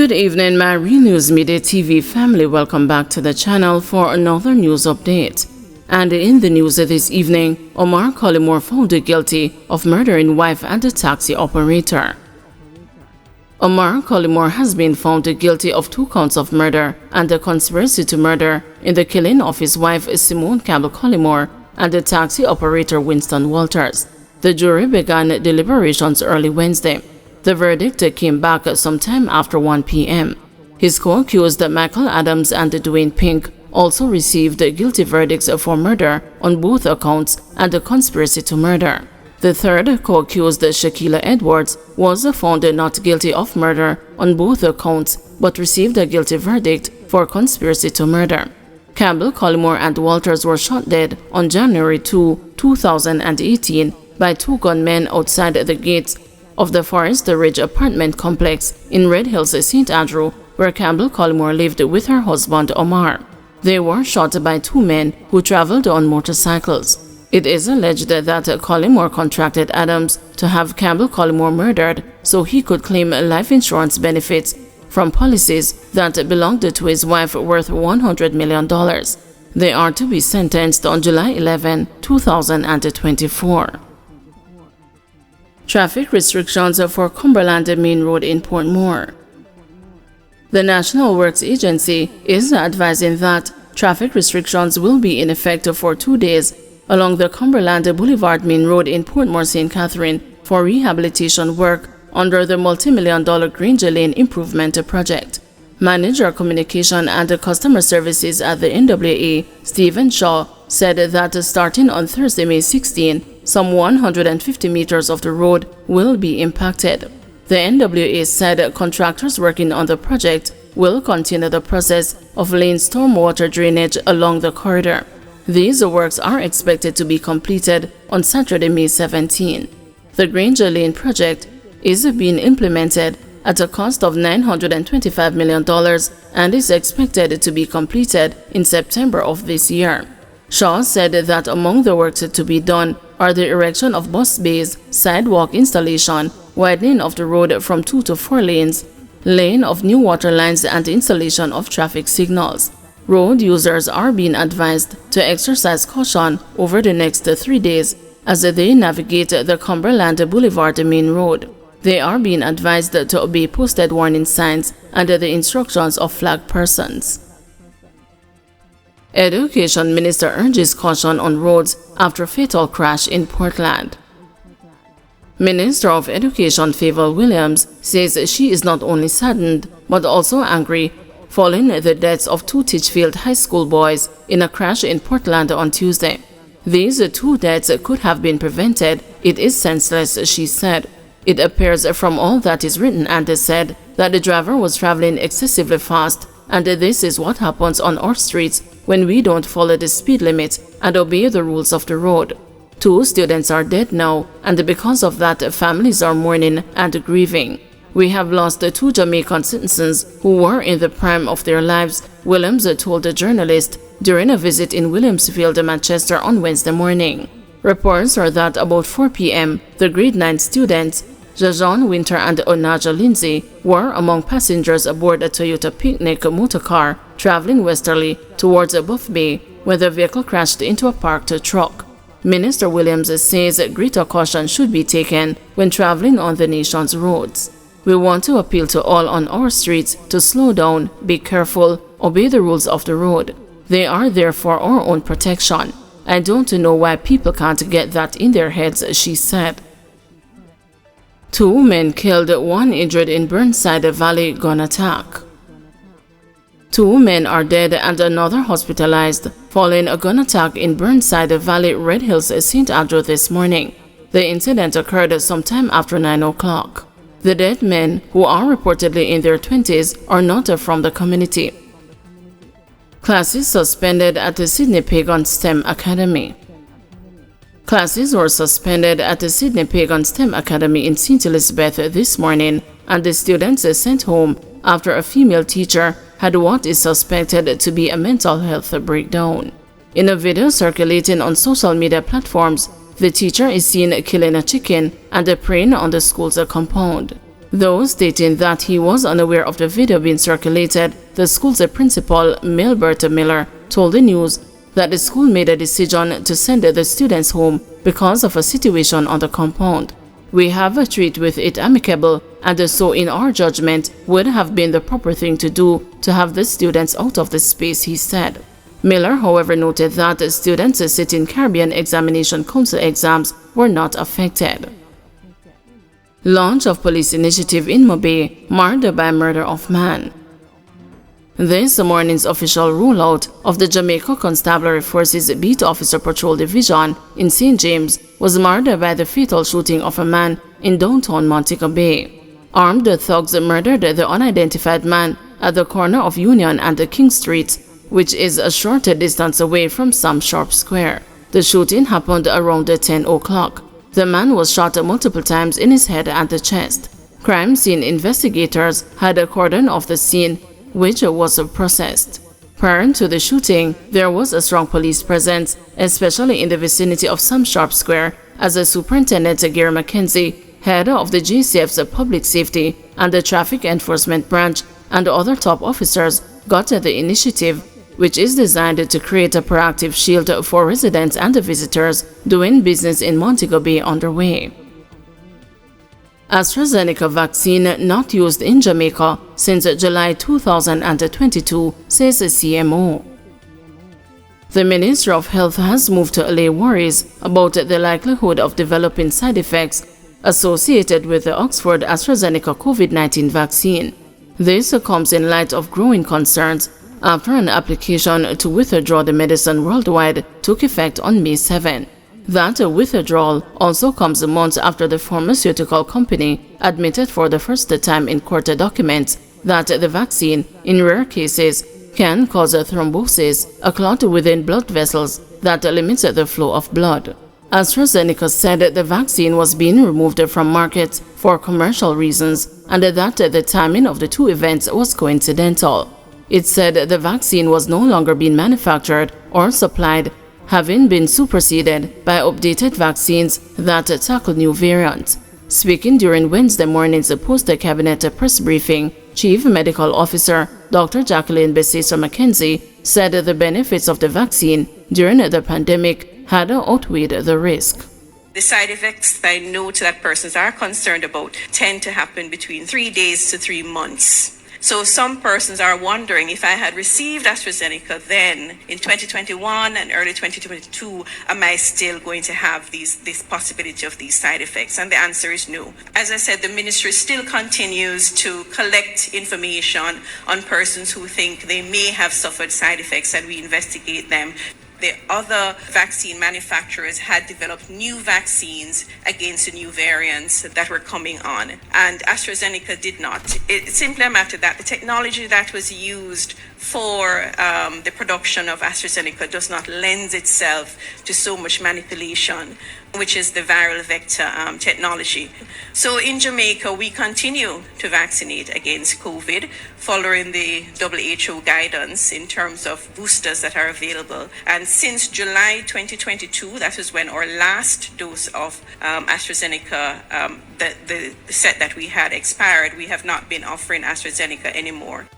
Good evening, my Real News Media TV family. Welcome back to the channel for another news update. And in the news this evening, Omar Collymore found guilty of murdering wife and a taxi operator. Omar Collymore has been found guilty of 2 counts of murder and a conspiracy to murder in the killing of his wife Simone Campbell Collymore and the taxi operator Winston Walters. The jury began deliberations early Wednesday. The verdict came back sometime after 1 p.m. His co-accused Michael Adams and Dwayne Pink also received guilty verdicts for murder on both accounts and a conspiracy to murder. The third co-accused, Shaquilla Edwards, was found not guilty of murder on both accounts but received a guilty verdict for conspiracy to murder. Campbell, Collymore, and Walters were shot dead on January 2, 2018 by 2 gunmen outside the gates of the Forest Ridge apartment complex in Red Hills, St. Andrew, where Campbell Collymore lived with her husband Omar. They were shot by 2 men who traveled on motorcycles. It is alleged that Collymore contracted Adams to have Campbell Collymore murdered so he could claim life insurance benefits from policies that belonged to his wife worth $100 million. They are to be sentenced on July 11, 2024. Traffic restrictions for Cumberland Main Road in Portmore. The National Works Agency is advising that traffic restrictions will be in effect for 2 days along the Cumberland Boulevard Main Road in Portmore, St. Catherine for rehabilitation work under the multi-million-dollar Granger Lane Improvement Project. Manager Communication and Customer Services at the NWA, Stephen Shaw, said that starting on Thursday, May 16, some 150 meters of the road will be impacted. The NWA said contractors working on the project will continue the process of laying stormwater drainage along the corridor. These works are expected to be completed on Saturday, May 17. The Granger Lane project is being implemented at a cost of $925 million and is expected to be completed in September of this year. Shaw said that among the works to be done are the erection of bus bays, sidewalk installation, widening of the road from 2 to 4 lanes, laying of new water lines, and installation of traffic signals. Road users are being advised to exercise caution over the next 3 days as they navigate the Cumberland Boulevard Main Road. They are being advised to obey posted warning signs and the instructions of flagged persons. Education Minister urges caution on roads after fatal crash in Portland. Minister of Education Favour Williams says she is not only saddened but also angry following the deaths of 2 Titchfield High School boys in a crash in Portland on Tuesday. These 2 deaths could have been prevented. It is senseless, she said. It appears from all that is written and said that the driver was traveling excessively fast, and this is what happens on our streets when we don't follow the speed limit and obey the rules of the road. 2 students are dead now, and because of that, families are mourning and grieving. We have lost 2 Jamaican citizens who were in the prime of their lives, Williams told a journalist during a visit in Williamsfield, Manchester on Wednesday morning. Reports are that about 4 p.m., the grade 9 students, Jajon Winter and Onaja Lindsay, were among passengers aboard a Toyota picnic motorcar traveling westerly towards Buff Bay when the vehicle crashed into a parked truck. Minister Williams says greater caution should be taken when traveling on the nation's roads. We want to appeal to all on our streets to slow down, be careful, obey the rules of the road. They are there for our own protection. I don't know why people can't get that in their heads, she said. 2 men killed, 1 injured in Burnside Valley gun attack. 2 men are dead and another hospitalized following a gun attack in Burnside Valley, Red Hills, St. Andrew this morning. The incident occurred sometime after 9 o'clock. The dead men, who are reportedly in their 20s, are not from the community. Classes suspended at the Sydney Pagan STEM Academy. Classes were suspended at the Sydney Pagan STEM Academy in St. Elizabeth this morning, and the students sent home after a female teacher had what is suspected to be a mental health breakdown. In a video circulating on social media platforms, the teacher is seen killing a chicken and preying on the school's compound. Though stating that he was unaware of the video being circulated, the school's principal, Milbert Miller, told the news that the school made a decision to send the students home because of a situation on the compound. We have treated with it amicable, and so in our judgment would have been the proper thing to do to have the students out of the space, he said. Miller, however, noted that students sitting Caribbean Examination Council exams were not affected. Launch of police initiative in Mobay, marred by murder of man. This morning's official rollout of the Jamaica Constabulary Forces Beat Officer Patrol Division in St. James was marred by the fatal shooting of a man in downtown Montego Bay. Armed thugs murdered the unidentified man at the corner of Union and King Street, which is a short distance away from Sam Sharp Square. The shooting happened around 10 o'clock. The man was shot multiple times in his head and the chest. Crime scene investigators had a cordon off the scene, which was processed. Prior to the shooting, there was a strong police presence, especially in the vicinity of Sam Sharp Square, as a Superintendent Gary McKenzie, head of the GCF's Public Safety and the Traffic Enforcement Branch, and other top officers got the initiative, which is designed to create a proactive shield for residents and visitors doing business in Montego Bay underway. AstraZeneca vaccine not used in Jamaica since July 2022, says CMO. The Ministry of Health has moved to allay worries about the likelihood of developing side effects associated with the Oxford AstraZeneca COVID-19 vaccine. This comes in light of growing concerns after an application to withdraw the medicine worldwide took effect on May 7. That withdrawal also comes months after the pharmaceutical company admitted for the first time in court documents that the vaccine, in rare cases, can cause a thrombosis, a clot within blood vessels that limits the flow of blood. AstraZeneca said the vaccine was being removed from markets for commercial reasons and that the timing of the two events was coincidental. It said the vaccine was no longer being manufactured or supplied, having been superseded by updated vaccines that tackle new variants. Speaking during Wednesday morning's post-cabinet press briefing, Chief Medical Officer Dr. Jacqueline Besseso McKenzie said the benefits of the vaccine during the pandemic had outweighed the risk. The side effects that I note that persons are concerned about tend to happen between 3 days to 3 months. So some persons are wondering, if I had received AstraZeneca then in 2021 and early 2022, am I still going to have this possibility of these side effects? And the answer is no. As I said, the ministry still continues to collect information on persons who think they may have suffered side effects, and we investigate them. The other vaccine manufacturers had developed new vaccines against the new variants that were coming on, and AstraZeneca did not. It's simply a matter that the technology that was used for the production of AstraZeneca does not lend itself to so much manipulation, which is the viral vector technology. So in Jamaica, we continue to vaccinate against COVID, following the WHO guidance in terms of boosters that are available. And since July 2022, that was when our last dose of AstraZeneca, the set that we had expired, we have not been offering AstraZeneca anymore.